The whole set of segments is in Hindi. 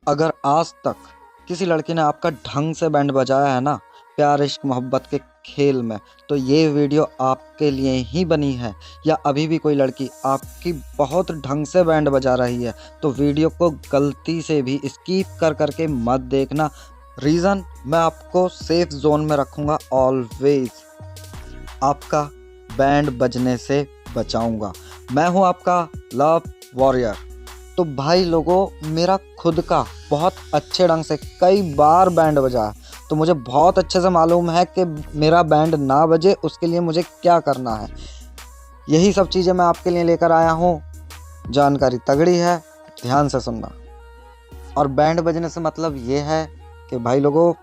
अगर आज तक किसी लड़की ने आपका ढंग से बैंड बजाया है ना प्यार इश्क मोहब्बत के खेल में, तो ये वीडियो आपके लिए ही बनी है। या अभी भी कोई लड़की आपकी बहुत ढंग से बैंड बजा रही है तो वीडियो को गलती से भी स्किप कर करके मत देखना। रीज़न मैं आपको सेफ जोन में रखूँगा, ऑलवेज आपका बैंड बजने से बचाऊँगा। मैं हूँ आपका लव वॉरियर। तो भाई लोगों, मेरा खुद का बहुत अच्छे ढंग से कई बार बैंड बजा है, तो मुझे बहुत अच्छे से मालूम है कि मेरा बैंड ना बजे उसके लिए मुझे क्या करना है। यही सब चीज़ें मैं आपके लिए लेकर आया हूँ। जानकारी तगड़ी है, ध्यान से सुनना। और बैंड बजने से मतलब ये है कि भाई लोगों,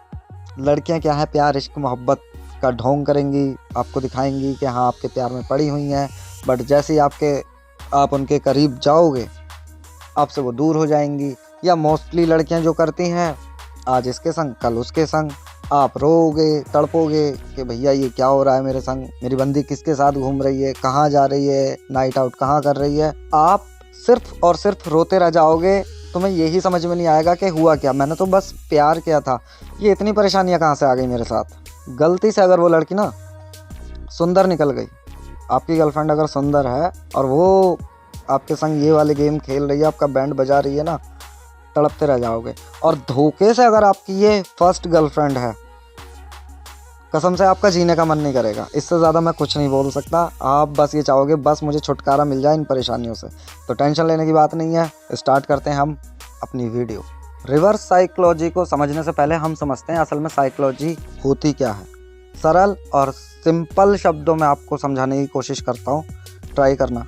लड़कियां क्या है, प्यार इश्क मोहब्बत का ढोंग करेंगी, आपको दिखाएंगी कि हाँ आपके प्यार में पड़ी हुई हैं। बट जैसे ही आप उनके करीब जाओगे, आपसे वो दूर हो जाएंगी। या मोस्टली लड़कियां जो करती हैं, आज इसके संग कल उसके संग, आप रोओगे तड़पोगे कि भैया ये क्या हो रहा है मेरे संग, मेरी बंदी किसके साथ घूम रही है, कहाँ जा रही है, नाइट आउट कहाँ कर रही है। आप सिर्फ और सिर्फ रोते रह जाओगे। तुम्हें यही समझ में नहीं आएगा कि हुआ क्या, मैंने तो बस प्यार किया था, ये इतनी परेशानियां कहाँ से आ गई मेरे साथ। गलती से अगर वो लड़की ना सुंदर निकल गई, आपकी गर्लफ्रेंड अगर सुंदर है और वो आपके संग ये वाले गेम खेल रही है, आपका बैंड बजा रही है ना, तड़पते रह जाओगे। और धोखे से अगर आपकी ये फर्स्ट गर्लफ्रेंड है, कसम से आपका जीने का मन नहीं करेगा। इससे ज़्यादा मैं कुछ नहीं बोल सकता। आप बस ये चाहोगे बस मुझे छुटकारा मिल जाए इन परेशानियों से। तो टेंशन लेने की बात नहीं है, स्टार्ट करते हैं हम अपनी वीडियो। रिवर्स साइकोलॉजी को समझने से पहले हम समझते हैं असल में साइकोलॉजी होती क्या है। सरल और सिंपल शब्दों में आपको समझाने की कोशिश करता हूँ, ट्राई करना।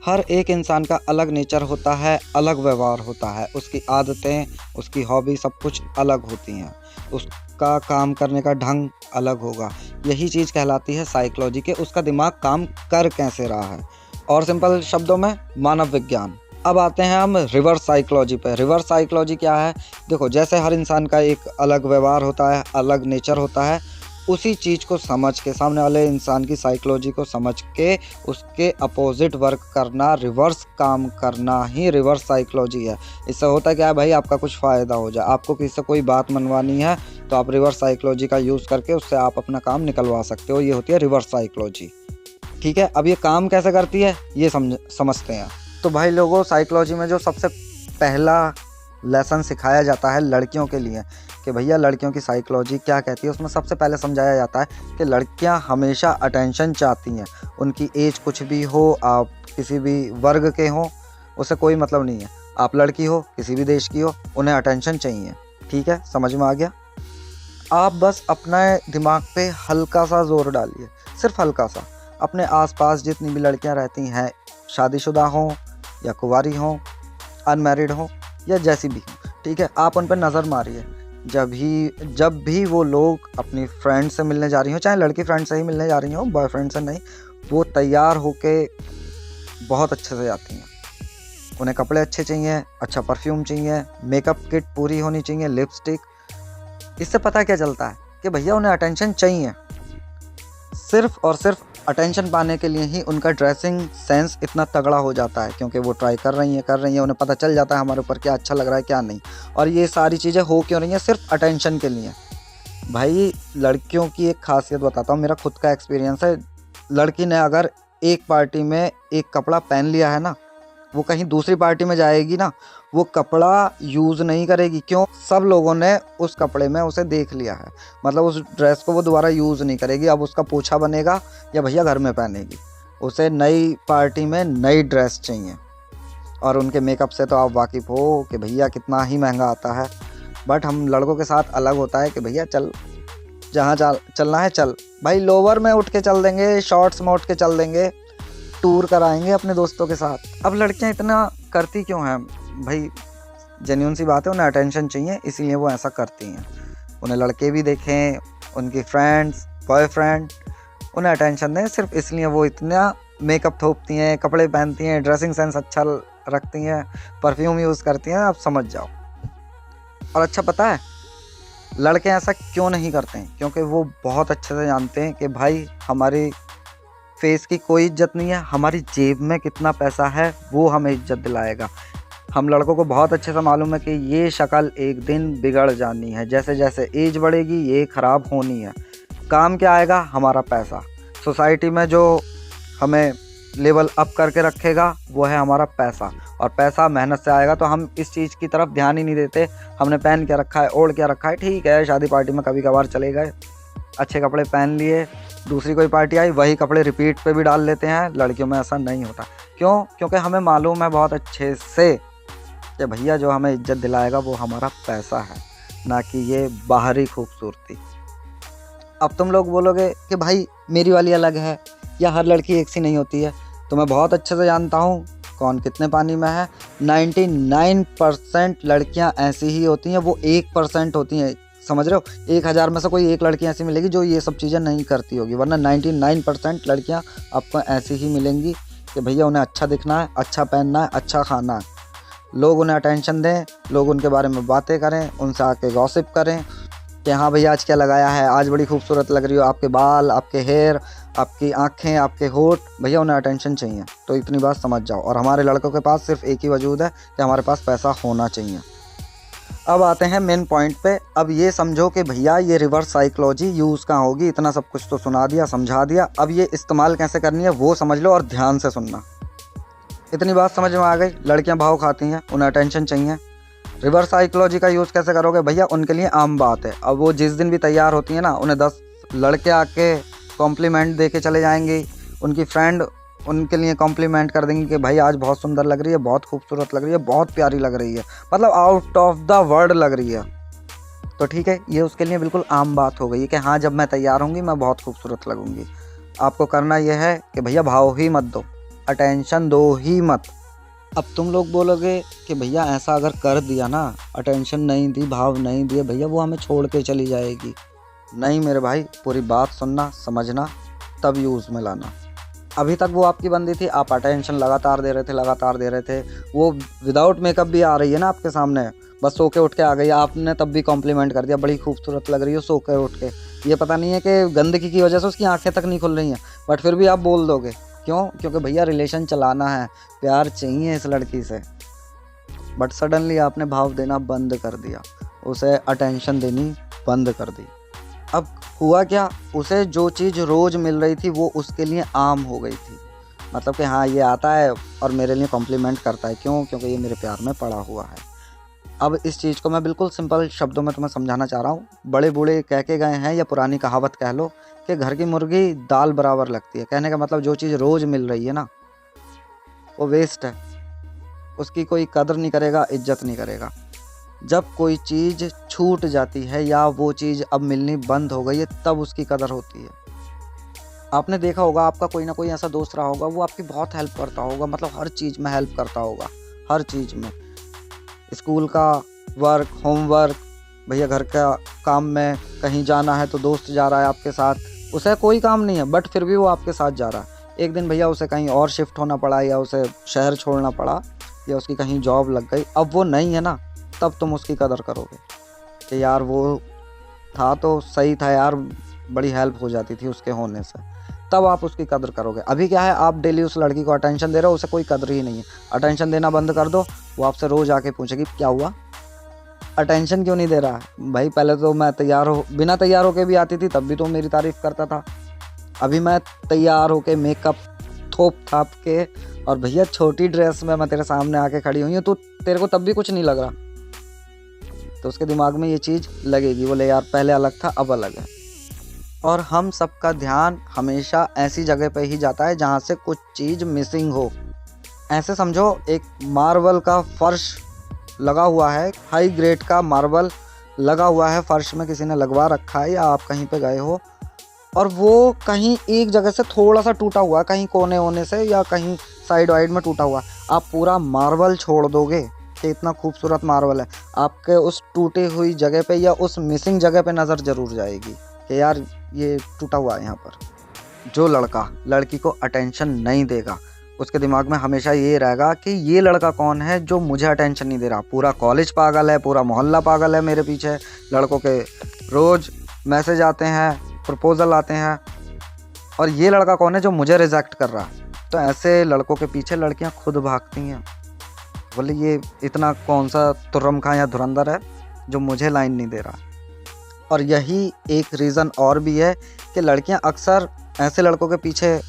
हर एक इंसान का अलग नेचर होता है, अलग व्यवहार होता है, उसकी आदतें, उसकी हॉबी सब कुछ अलग होती हैं, उसका काम करने का ढंग अलग होगा। यही चीज़ कहलाती है साइकोलॉजी के उसका दिमाग काम कर कैसे रहा है। और सिंपल शब्दों में मानव विज्ञान। अब आते हैं हम रिवर्स साइकोलॉजी पे। रिवर्स साइकोलॉजी क्या है? देखो, जैसे हर इंसान का एक अलग व्यवहार होता है, अलग नेचर होता है, उसी चीज़ को समझ के, सामने वाले इंसान की साइकोलॉजी को समझ के उसके अपोजिट वर्क करना, रिवर्स काम करना ही रिवर्स साइकोलॉजी है। इससे होता क्या है भाई, आपका कुछ फ़ायदा हो जाए, आपको किसी से कोई बात मनवानी है तो आप रिवर्स साइकोलॉजी का यूज़ करके उससे आप अपना काम निकलवा सकते हो। ये होती है रिवर्स साइकोलॉजी। ठीक है, अब ये काम कैसे करती है ये समझते हैं। तो भाई लोगों, साइकोलॉजी में जो सबसे पहला लेसन सिखाया जाता है लड़कियों के लिए कि भैया लड़कियों की साइकोलॉजी क्या कहती है, उसमें सबसे पहले समझाया जाता है कि लड़कियां हमेशा अटेंशन चाहती हैं। उनकी एज कुछ भी हो, आप किसी भी वर्ग के हो, उससे कोई मतलब नहीं है। आप लड़की हो, किसी भी देश की हो, उन्हें अटेंशन चाहिए। ठीक है, समझ में आ गया? आप बस अपना दिमाग पे हल्का सा जोर डालिए, सिर्फ हल्का सा। अपने आसपास जितनी भी लड़कियां रहती हैं, शादीशुदा हों या कुंवारी हों, अनमैरिड हों या जैसी भी हों, ठीक है, आप उन पर नज़र मारिए। जब भी वो लोग अपनी फ्रेंड से मिलने जा रही हो, चाहे लड़की फ्रेंड से ही मिलने जा रही हो, बॉयफ्रेंड से नहीं, वो तैयार होके बहुत अच्छे से जाती हैं। उन्हें कपड़े अच्छे चाहिए, अच्छा परफ्यूम चाहिए, मेकअप किट पूरी होनी चाहिए, लिपस्टिक। इससे पता क्या चलता है कि भैया उन्हें अटेंशन चाहिए। सिर्फ और सिर्फ अटेंशन पाने के लिए ही उनका ड्रेसिंग सेंस इतना तगड़ा हो जाता है, क्योंकि वो ट्राई कर रही हैं, उन्हें पता चल जाता है हमारे ऊपर क्या अच्छा लग रहा है क्या नहीं। और ये सारी चीज़ें हो क्यों रही हैं? सिर्फ अटेंशन के लिए। भाई लड़कियों की एक खासियत बताता हूँ, मेरा खुद का एक्सपीरियंस है। लड़की ने अगर एक पार्टी में एक कपड़ा पहन लिया है ना, वो कहीं दूसरी पार्टी में जाएगी ना, वो कपड़ा यूज़ नहीं करेगी। क्यों? सब लोगों ने उस कपड़े में उसे देख लिया है, मतलब उस ड्रेस को वो दोबारा यूज़ नहीं करेगी। अब उसका पोछा बनेगा या भैया घर में पहनेगी। उसे नई पार्टी में नई ड्रेस चाहिए। और उनके मेकअप से तो आप वाकिफ़ हो कि भैया कितना ही महंगा आता है। बट हम लड़कों के साथ अलग होता है कि भैया चल, जहाँ चलना है चल भाई, लोवर में उठ के चल देंगे, शॉर्ट्स में उठ के चल देंगे, टूर कराएंगे अपने दोस्तों के साथ। अब लड़कियां इतना करती क्यों हैं भाई? जेन्युइन सी बात है, उन्हें अटेंशन चाहिए, इसीलिए वो ऐसा करती हैं। उन्हें लड़के भी देखें, उनकी फ्रेंड्स, बॉयफ्रेंड उन्हें अटेंशन दें, सिर्फ इसलिए वो इतना मेकअप थोपती हैं, कपड़े पहनती हैं, ड्रेसिंग सेंस अच्छा रखती हैं, परफ्यूम यूज़ करती हैं। आप समझ जाओ। और अच्छा पता है लड़के ऐसा क्यों नहीं करते हैं? क्योंकि वो बहुत अच्छे से जानते हैं कि भाई हमारी फेस की कोई इज्जत नहीं है, हमारी जेब में कितना पैसा है वो हमें इज्जत दिलाएगा। हम लड़कों को बहुत अच्छे से मालूम है कि ये शक्ल एक दिन बिगड़ जानी है, जैसे जैसे एज बढ़ेगी ये ख़राब होनी है। काम क्या आएगा? हमारा पैसा। सोसाइटी में जो हमें लेवल अप करके रखेगा वो है हमारा पैसा, और पैसा मेहनत से आएगा। तो हम इस चीज़ की तरफ ध्यान ही नहीं देते। हमने पहन क्या रखा है, ओढ़ क्या रखा है, ठीक है शादी पार्टी में कभी कभार चले गए, अच्छे कपड़े पहन लिए, दूसरी कोई पार्टी आई वही कपड़े रिपीट पे भी डाल लेते हैं। लड़कियों में ऐसा नहीं होता। क्यों? क्योंकि हमें मालूम है बहुत अच्छे से कि भैया जो हमें इज्जत दिलाएगा वो हमारा पैसा है, ना कि ये बाहरी खूबसूरती। अब तुम लोग बोलोगे कि भाई मेरी वाली अलग है या हर लड़की एक सी नहीं होती है। तो मैं बहुत अच्छे से जानता हूँ कौन कितने पानी में है। 99% लड़कियाँ ऐसी ही होती हैं, वो 1% होती हैं। समझ रहे हो? 1000 में से कोई एक लड़की ऐसी मिलेगी जो ये सब चीज़ें नहीं करती होगी, वरना 99% लड़कियाँ आपको ऐसी ही मिलेंगी कि भैया उन्हें अच्छा दिखना है, अच्छा पहनना है, अच्छा खाना है, लोग उन्हें अटेंशन दें, लोग उनके बारे में बातें करें, उनसे आके गॉसिप करें कि हाँ भैया आज क्या लगाया है, आज बड़ी खूबसूरत लग रही हो, आपके बाल, आपके हेयर, आपकी आँखें, आपके होठ। भैया उन्हें अटेंशन चाहिए, तो इतनी बात समझ जाओ। और हमारे लड़कों के पास सिर्फ एक ही वजूद है कि हमारे पास पैसा होना चाहिए। अब आते हैं मेन पॉइंट पे। अब ये समझो कि भैया ये रिवर्स साइकोलॉजी यूज़ कहाँ होगी। इतना सब कुछ तो सुना दिया, समझा दिया, अब ये इस्तेमाल कैसे करनी है वो समझ लो और ध्यान से सुनना। इतनी बात समझ में आ गई? लड़कियां भाव खाती हैं, उन्हें अटेंशन चाहिए। रिवर्स साइकोलॉजी का यूज़ कैसे करोगे? भैया उनके लिए आम बात है। अब वो जिस दिन भी तैयार होती हैं ना, उन्हें 10 लड़के आके कॉम्प्लीमेंट दे के चले जाएंगे। उनकी फ्रेंड उनके लिए कॉम्प्लीमेंट कर देंगी कि भाई आज बहुत सुंदर लग रही है, बहुत खूबसूरत लग रही है, बहुत प्यारी लग रही है, मतलब आउट ऑफ द वर्ल्ड लग रही है। तो ठीक है, ये उसके लिए बिल्कुल आम बात हो गई है कि हाँ जब मैं तैयार होंगी मैं बहुत खूबसूरत लगूंगी। आपको करना यह है कि भैया भाव ही मत दो, अटेंशन दो ही मत। अब तुम लोग बोलोगे कि भैया ऐसा अगर कर दिया ना, अटेंशन नहीं दी, भाव नहीं दिए, भैया वो हमें छोड़ के चली जाएगी। नहीं मेरे भाई, पूरी बात सुनना, समझना, तब यूज़ में लाना। अभी तक वो आपकी बंदी थी, आप अटेंशन लगातार दे रहे थे। वो विदाउट मेकअप भी आ रही है ना आपके सामने, बस सो के उठ के आ गई, आपने तब भी कॉम्प्लीमेंट कर दिया, बड़ी खूबसूरत लग रही हो, सो के उठ के। ये पता नहीं है कि गंदगी की वजह से उसकी आंखें तक नहीं खुल रही हैं, बट फिर भी आप बोल दोगे। क्यों? क्योंकि भैया रिलेशन चलाना है, प्यार चाहिए इस लड़की से। बट सडनली आपने भाव देना बंद कर दिया, उसे अटेंशन देनी बंद कर दी। अब हुआ क्या? उसे जो चीज़ रोज़ मिल रही थी वो उसके लिए आम हो गई थी। मतलब कि हाँ ये आता है और मेरे लिए कॉम्प्लीमेंट करता है। क्यों? क्योंकि ये मेरे प्यार में पड़ा हुआ है। अब इस चीज़ को मैं बिल्कुल सिंपल शब्दों में तुम्हें समझाना चाह रहा हूँ। बड़े बूढ़े कह के गए हैं, या पुरानी कहावत कह लो, कि घर की मुर्गी दाल बराबर लगती है। कहने का मतलब जो चीज़ रोज़ मिल रही है ना वो वेस्ट है, उसकी कोई कदर नहीं करेगा, इज्जत नहीं करेगा। जब कोई चीज़ छूट जाती है या वो चीज़ अब मिलनी बंद हो गई है, तब उसकी कदर होती है। आपने देखा होगा, आपका कोई ना कोई ऐसा दोस्त रहा होगा, वो आपकी बहुत हेल्प करता होगा, मतलब हर चीज़ में हेल्प करता होगा, हर चीज़ में। स्कूल का वर्क, होमवर्क, भैया घर का काम में कहीं जाना है तो दोस्त जा रहा है आपके साथ, उसे कोई काम नहीं है बट फिर भी वो आपके साथ जा रहा है। एक दिन भैया उसे कहीं और शिफ्ट होना पड़ा, या उसे शहर छोड़ना पड़ा, या उसकी कहीं जॉब लग गई, अब वो नहीं है ना, तब तुम उसकी कदर करोगे कि यार वो था तो सही था यार, बड़ी हेल्प हो जाती थी उसके होने से, तब आप उसकी कदर करोगे। अभी क्या है, आप डेली उस लड़की को अटेंशन दे रहे हो, उसे कोई कदर ही नहीं है। अटेंशन देना बंद कर दो, वो आपसे रोज़ आके पूछेगी क्या हुआ, अटेंशन क्यों नहीं दे रहा है। भाई पहले तो मैं बिना तैयार होके भी आती थी, तब भी तो मेरी तारीफ़ करता था। अभी मैं तैयार होके मेकअप थोप थाप के और भैया छोटी ड्रेस में मैं तेरे सामने आके खड़ी हुई हूँ, तो तेरे को तब भी कुछ नहीं लग रहा। तो उसके दिमाग में ये चीज़ लगेगी, बोले यार पहले अलग था अब अलग है। और हम सबका ध्यान हमेशा ऐसी जगह पे ही जाता है जहाँ से कुछ चीज़ मिसिंग हो। ऐसे समझो एक मार्बल का फर्श लगा हुआ है, हाई ग्रेड का मार्बल लगा हुआ है फर्श में, किसी ने लगवा रखा है, या आप कहीं पे गए हो और वो कहीं एक जगह से थोड़ा सा टूटा हुआ है, कहीं कोने होने से या कहीं साइड वाइड में टूटा हुआ, आप पूरा मार्बल छोड़ दोगे कि इतना खूबसूरत मार्बल है, आपके उस टूटी हुई जगह पे या उस मिसिंग जगह पे नज़र ज़रूर जाएगी कि यार ये टूटा हुआ है यहाँ पर। जो लड़का लड़की को अटेंशन नहीं देगा, उसके दिमाग में हमेशा ये रहेगा कि ये लड़का कौन है जो मुझे अटेंशन नहीं दे रहा। पूरा कॉलेज पागल है, पूरा मोहल्ला पागल है मेरे पीछे, लड़कों के रोज़ मैसेज आते हैं, प्रपोज़ल आते हैं, और ये लड़का कौन है जो मुझे रिजेक्ट कर रहा है। तो ऐसे लड़कों के पीछे लड़कियां खुद भागती हैं। बोले ये इतना कौन सा तुर्रम खां या धुरंधर है जो मुझे लाइन नहीं दे रहा। और यही एक रीज़न और भी है कि लड़कियां अक्सर ऐसे लड़कों के पीछे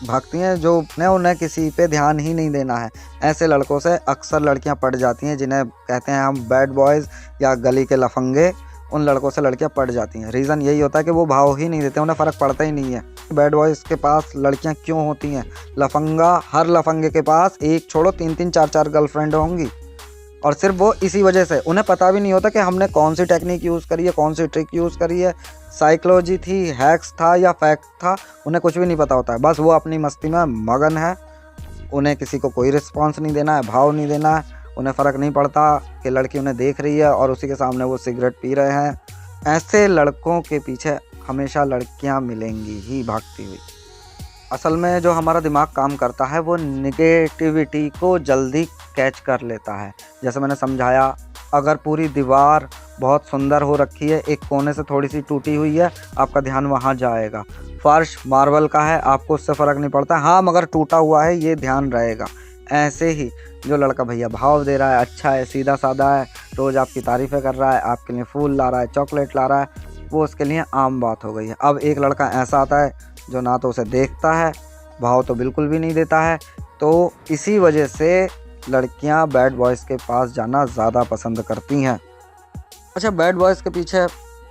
भागती हैं जो उन्हें किसी पे ध्यान ही नहीं देना है। ऐसे लड़कों से अक्सर लड़कियां पट जाती हैं, जिन्हें कहते हैं हम बैड बॉयज़ या गली के लफंगे। उन लड़कों से लड़कियां पट जाती हैं। रीज़न यही होता है कि वो भाव ही नहीं देते, उन्हें फ़र्क पड़ता ही नहीं है बैड बॉयज़ के पास लड़कियां क्यों होती हैं। लफंगा, हर लफंगे के पास एक छोड़ो 3-3 4-4 गर्लफ्रेंड होंगी, और सिर्फ वो इसी वजह से। उन्हें पता भी नहीं होता कि हमने कौन सी टेक्निक यूज़ करी है, कौन सी ट्रिक यूज़ करी है, साइकोलॉजी थी, हैक्स था या फैक्ट था, उन्हें कुछ भी नहीं पता होता है। बस वो अपनी मस्ती में मगन है। उन्हें किसी को कोई रिस्पॉन्स नहीं देना है, भाव नहीं देना है। उन्हें फ़र्क नहीं पड़ता कि लड़की उन्हें देख रही है और उसी के सामने वो सिगरेट पी रहे हैं। ऐसे लड़कों के पीछे हमेशा लड़कियां मिलेंगी ही भागती हुई। असल में जो हमारा दिमाग काम करता है वो निगेटिविटी को जल्दी कैच कर लेता है। जैसे मैंने समझाया, अगर पूरी दीवार बहुत सुंदर हो रखी है, एक कोने से थोड़ी सी टूटी हुई है, आपका ध्यान वहाँ जाएगा। फर्श मार्बल का है, आपको उससे फ़र्क नहीं पड़ता, हाँ मगर टूटा हुआ है ये ध्यान रहेगा। ऐसे ही जो लड़का भैया भाव दे रहा है, अच्छा है, सीधा साधा है, रोज़ आपकी तारीफ़ें कर रहा है, आपके लिए फूल ला रहा है, चॉकलेट ला रहा है, वो उसके लिए आम बात हो गई है। अब एक लड़का ऐसा आता है जो ना तो उसे देखता है, भाव तो बिल्कुल भी नहीं देता है, तो इसी वजह से लड़कियां बैड बॉयज़ के पास जाना ज़्यादा पसंद करती हैं। अच्छा, बैड बॉयज़ के पीछे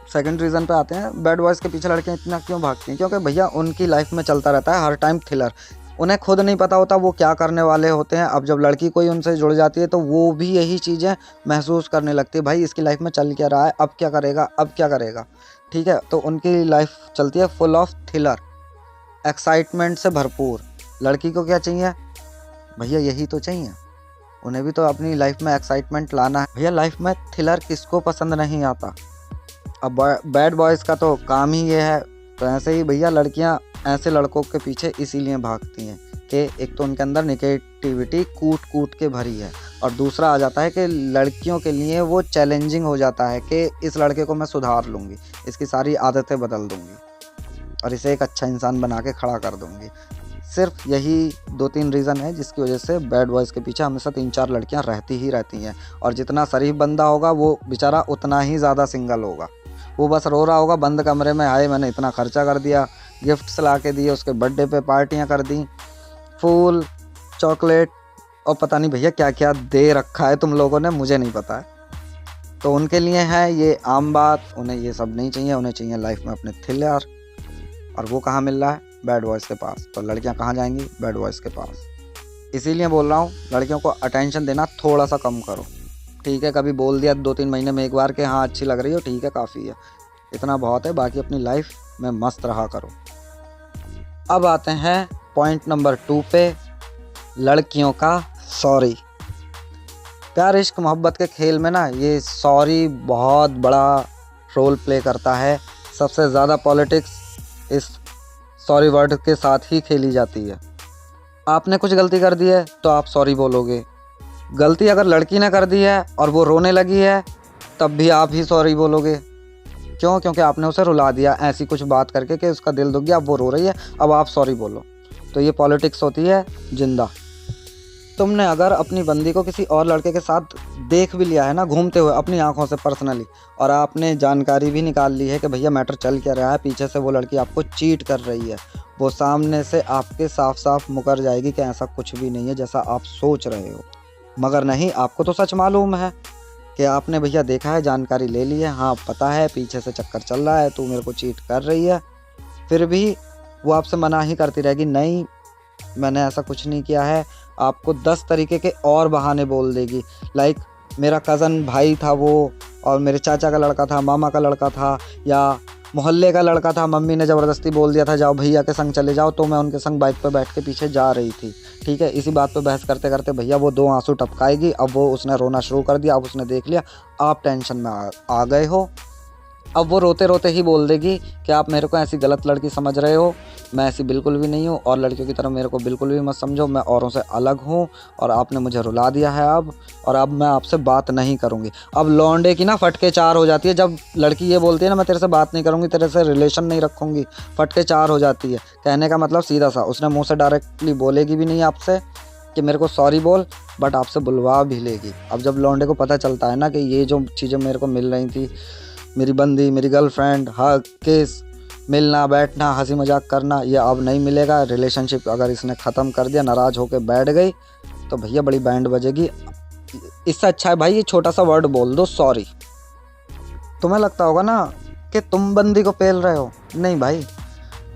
सेकंड रीज़न पे आते हैं। बैड बॉयज़ के पीछे लड़कियां इतना क्यों भागती हैं? क्योंकि भैया उनकी लाइफ में चलता रहता है हर टाइम थ्रिलर। उन्हें खुद नहीं पता होता वो क्या करने वाले होते हैं। अब जब लड़की कोई उनसे जुड़ जाती है तो वो भी यही चीज़ें महसूस करने लगती है, भाई इसकी लाइफ में चल क्या रहा है, अब क्या करेगा, अब क्या करेगा। ठीक है, तो उनकी लाइफ चलती है फुल ऑफ थ्रिलर, एक्साइटमेंट से भरपूर। लड़की को क्या चाहिए भैया? यही तो चाहिए। उन्हें भी तो अपनी लाइफ में एक्साइटमेंट लाना है। भैया लाइफ में थ्रिलर किसको पसंद नहीं आता। अब बैड बॉयज़ का तो काम ही ये है। तो ऐसे ही भैया लड़कियां ऐसे लड़कों के पीछे इसीलिए भागती हैं कि एक तो उनके अंदर निगेटिविटी कूट कूट के भरी है, और दूसरा आ जाता है कि लड़कियों के लिए वो चैलेंजिंग हो जाता है कि इस लड़के को मैं सुधार लूँगी, इसकी सारी आदतें बदल दूँगी और इसे एक अच्छा इंसान बना के खड़ा कर दूँगी। सिर्फ यही 2-3 रीज़न है जिसकी वजह से बैड बॉयज़ के पीछे हमेशा 3-4 लड़कियां रहती ही रहती हैं। और जितना शरीफ बंदा होगा वो बेचारा उतना ही ज़्यादा सिंगल होगा। वो बस रो रहा होगा बंद कमरे में, हाय मैंने इतना खर्चा कर दिया, गिफ्ट्स ला के दिए, उसके बर्थडे पे पार्टियां कर दी, फूल, चॉकलेट और पता नहीं भैया क्या क्या दे रखा है तुम लोगों ने, मुझे नहीं पता है। तो उनके लिए है ये आम बात, उन्हें ये सब नहीं चाहिए। उन्हें चाहिए लाइफ में अपने थ्रिलर, और वो कहाँ मिल रहा है? बैड बॉयज़ के पास। तो लड़कियां कहाँ जाएंगी? बैड बॉयज़ के पास। इसीलिए बोल रहा हूँ लड़कियों को अटेंशन देना थोड़ा सा कम करो। ठीक है, कभी बोल दिया 2-3 महीने में एक बार कि हाँ अच्छी लग रही हो, ठीक है, काफ़ी है, इतना बहुत है। बाकी अपनी लाइफ में मस्त रहा करो। अब आते हैं पॉइंट नंबर 2 पे, लड़कियों का सॉरी। प्यार इश्क मोहब्बत के खेल में ना ये सॉरी बहुत बड़ा रोल प्ले करता है। सबसे ज़्यादा पॉलिटिक्स इस सॉरी वर्ड के साथ ही खेली जाती है। आपने कुछ गलती कर दी है तो आप सॉरी बोलोगे। गलती अगर लड़की ने कर दी है और वो रोने लगी है तब भी आप ही सॉरी बोलोगे। क्यों? क्योंकि आपने उसे रुला दिया ऐसी कुछ बात करके कि उसका दिल दुख गया, अब वो रो रही है, अब आप सॉरी बोलो। तो ये पॉलिटिक्स होती है जिंदा। तुमने अगर अपनी बंदी को किसी और लड़के के साथ देख भी लिया है ना, घूमते हुए अपनी आंखों से पर्सनली, और आपने जानकारी भी निकाल ली है कि भैया मैटर चल क्या रहा है, पीछे से वो लड़की आपको चीट कर रही है, वो सामने से आपके साफ साफ मुकर जाएगी कि ऐसा कुछ भी नहीं है जैसा आप सोच रहे हो। मगर नहीं, आपको तो सच मालूम है कि आपने भैया देखा है, जानकारी ले ली है, हाँ पता है पीछे से चक्कर चल रहा है, तू मेरे को चीट कर रही है। फिर भी वो आपसे मना ही करती रहेगी, नहीं मैंने ऐसा कुछ नहीं किया है। आपको 10 तरीके के और बहाने बोल देगी, लाइक मेरा कज़न भाई था वो, और मेरे चाचा का लड़का था, मामा का लड़का था, या मोहल्ले का लड़का था, मम्मी ने ज़बरदस्ती बोल दिया था जाओ भैया के संग चले जाओ, तो मैं उनके संग बाइक पर बैठ के पीछे जा रही थी। ठीक है, इसी बात पे बहस करते करते भैया वो 2 आंसू टपकाएगी। अब वो उसने रोना शुरू कर दिया, अब उसने देख लिया आप टेंशन में आ गए हो। अब वो रोते रोते ही बोल देगी कि आप मेरे को ऐसी गलत लड़की समझ रहे हो, मैं ऐसी बिल्कुल भी नहीं हूँ, और लड़कियों की तरह मेरे को बिल्कुल भी मत समझो, मैं औरों से अलग हूँ और आपने मुझे रुला दिया है अब, और अब मैं आपसे बात नहीं करूँगी। अब लौंडे की ना फटके 4 हो जाती है जब लड़की ये बोलती है ना मैं तेरे से बात नहीं करूँगी, तेरे से रिलेशन नहीं रखूँगी, फटके 4 हो जाती है। कहने का मतलब सीधा सा, उसने मुँह से डायरेक्टली बोलेगी भी नहीं आपसे, कि मेरे को सॉरी बोल, बट आपसे बुलवा भी लेगी। अब जब लौंडे को पता चलता है ना कि ये जो चीज़ें मेरे को मिल रही थी, मेरी बंदी, मेरी गर्लफ्रेंड, हग, किस, मिलना, बैठना, हंसी मजाक करना, ये अब नहीं मिलेगा। रिलेशनशिप अगर इसने ख़त्म कर दिया, नाराज़ होकर बैठ गई, तो भैया बड़ी बैंड बजेगी। इससे अच्छा है भाई ये छोटा सा वर्ड बोल दो, सॉरी। तुम्हें लगता होगा ना कि तुम बंदी को पेल रहे हो, नहीं भाई,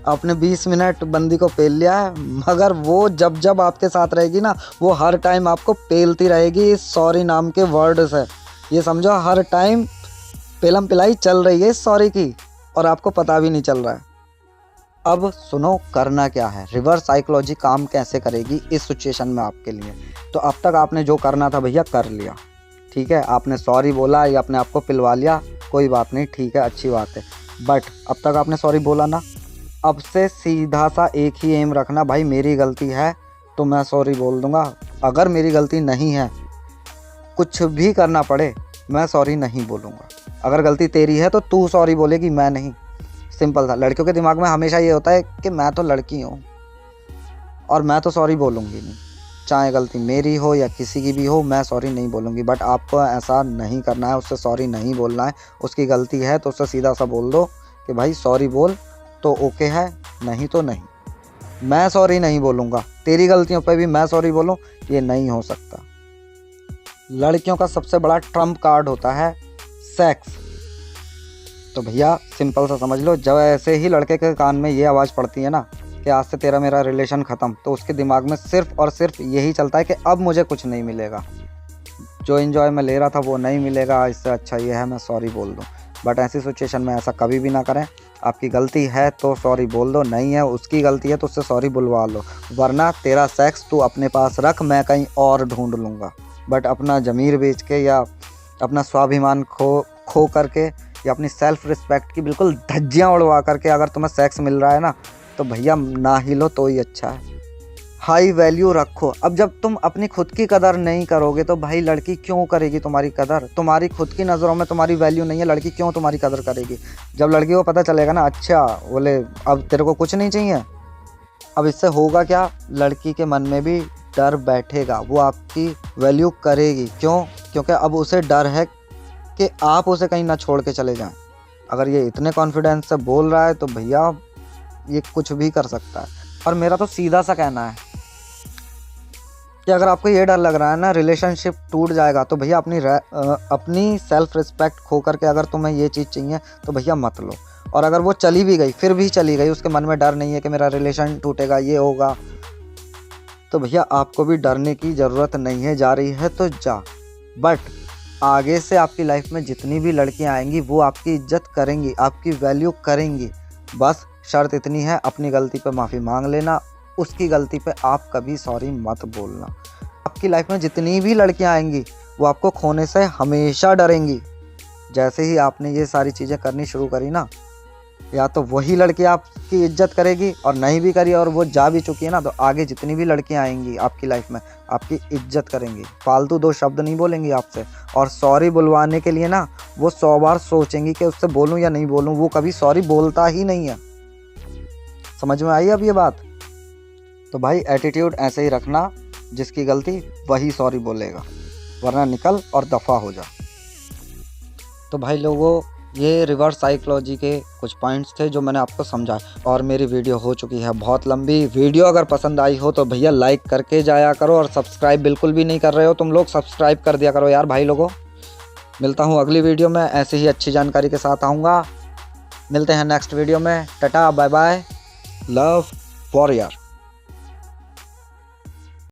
आपने 20 मिनट बंदी को पेल लिया है, मगर वो जब जब आपके साथ रहेगी ना, वो हर टाइम आपको पेलती रहेगी इस सॉरी नाम के वर्ड से। ये समझो हर टाइम पेलम पिलाई चल रही है सॉरी की, और आपको पता भी नहीं चल रहा है। अब सुनो करना क्या है, रिवर्स साइकोलॉजी काम कैसे करेगी इस सिचुएशन में आपके लिए। तो अब तक आपने जो करना था भैया कर लिया, ठीक है, आपने सॉरी बोला या अपने आप को पिलवा लिया, कोई बात नहीं, ठीक है, अच्छी बात है। बट अब तक आपने सॉरी बोला ना, अब से सीधा सा एक ही एम रखना, भाई मेरी गलती है तो मैं सॉरी बोल दूंगा। अगर मेरी गलती नहीं है, कुछ भी करना पड़े, मैं सॉरी नहीं बोलूँगा। अगर गलती तेरी है तो तू सॉरी बोलेगी, मैं नहीं। सिंपल था। लड़कियों के दिमाग में हमेशा ये होता है कि मैं तो लड़की हूँ और मैं तो सॉरी बोलूँगी नहीं, चाहे गलती मेरी हो या किसी की भी हो, मैं सॉरी नहीं बोलूँगी। बट आपको ऐसा नहीं करना है, उससे सॉरी नहीं बोलना है। उसकी गलती है तो उससे सीधा सा बोल दो कि भाई सॉरी बोल तो ओके है, नहीं तो नहीं। मैं सॉरी नहीं बोलूँगा, तेरी गलतियों पे भी मैं सॉरी बोलूँ, ये नहीं हो सकता। लड़कियों का सबसे बड़ा ट्रम्प कार्ड होता है सेक्स। तो भैया सिंपल सा समझ लो, जब ऐसे ही लड़के के कान में ये आवाज़ पड़ती है ना कि आज से तेरा मेरा रिलेशन ख़त्म, तो उसके दिमाग में सिर्फ और सिर्फ यही चलता है कि अब मुझे कुछ नहीं मिलेगा, जो एंजॉय मैं ले रहा था वो नहीं मिलेगा, इससे अच्छा ये है मैं सॉरी बोल दूं। बट ऐसी सिचुएशन में ऐसा कभी भी ना करें। आपकी गलती है तो सॉरी बोल दो, नहीं है उसकी गलती है तो उससे सॉरी बुलवा लो, वरना तेरा सेक्स तू अपने पास रख, मैं कहीं और ढूंढ लूँगा। बट अपना ज़मीर बेच के या अपना स्वाभिमान खो करके या अपनी सेल्फ रिस्पेक्ट की बिल्कुल धज्जियाँ उड़वा करके अगर तुम्हें सेक्स मिल रहा है ना, तो भैया ना ही लो तो ही अच्छा है। हाई वैल्यू रखो। अब जब तुम अपनी खुद की कदर नहीं करोगे तो भाई लड़की क्यों करेगी तुम्हारी कदर? तुम्हारी खुद की नज़रों में तुम्हारी वैल्यू नहीं है, लड़की क्यों तुम्हारी कदर करेगी? जब लड़की को पता चलेगा ना, अच्छा बोले अब तेरे को कुछ नहीं चाहिए, अब इससे होगा क्या, लड़की के मन में भी डर बैठेगा, वो आपकी वैल्यू करेगी। क्यों? क्योंकि अब उसे डर है कि आप उसे कहीं ना छोड़ के चले जाएं। अगर ये इतने कॉन्फिडेंस से बोल रहा है तो भैया ये कुछ भी कर सकता है। और मेरा तो सीधा सा कहना है कि अगर आपको ये डर लग रहा है ना रिलेशनशिप टूट जाएगा, तो भैया अपनी सेल्फ रिस्पेक्ट खो करके अगर तुम्हें ये चीज़ चाहिए तो भैया मत लो। और अगर वो चली भी गई, फिर भी चली गई, उसके मन में डर नहीं है कि मेरा रिलेशन टूटेगा, ये होगा, तो भैया आपको भी डरने की ज़रूरत नहीं है। जा रही है तो जा। बट आगे से आपकी लाइफ में जितनी भी लड़कियां आएंगी वो आपकी इज्जत करेंगी, आपकी वैल्यू करेंगी। बस शर्त इतनी है, अपनी गलती पे माफ़ी मांग लेना, उसकी गलती पे आप कभी सॉरी मत बोलना। आपकी लाइफ में जितनी भी लड़कियां आएंगी वो आपको खोने से हमेशा डरेंगी। जैसे ही आपने ये सारी चीज़ें करनी शुरू करी ना, या तो वही लड़की आपकी इज्जत करेगी, और नहीं भी करी और वो जा भी चुकी है ना, तो आगे जितनी भी लड़कियां आएंगी आपकी लाइफ में आपकी इज्जत करेंगी, फालतू दो शब्द नहीं बोलेंगी आपसे। और सॉरी बुलवाने के लिए ना वो 100 बार सोचेंगी कि उससे बोलूं या नहीं बोलूं, वो कभी सॉरी बोलता ही नहीं है। समझ में आई अब ये बात? तो भाई एटीट्यूड ऐसे ही रखना, जिसकी गलती वही सॉरी बोलेगा, वरना निकल और दफ़ा हो जा। तो भाई लोगों, ये रिवर्स साइकोलॉजी के कुछ पॉइंट्स थे जो मैंने आपको समझाए। और मेरी वीडियो हो चुकी है बहुत लंबी। वीडियो अगर पसंद आई हो तो भैया लाइक करके जाया करो, और सब्सक्राइब बिल्कुल भी नहीं कर रहे हो तुम लोग, सब्सक्राइब कर दिया करो यार भाई लोगों। मिलता हूँ अगली वीडियो में, ऐसे ही अच्छी जानकारी के साथ आऊँगा। मिलते हैं नेक्स्ट वीडियो में। Tata bye bye, love for यार।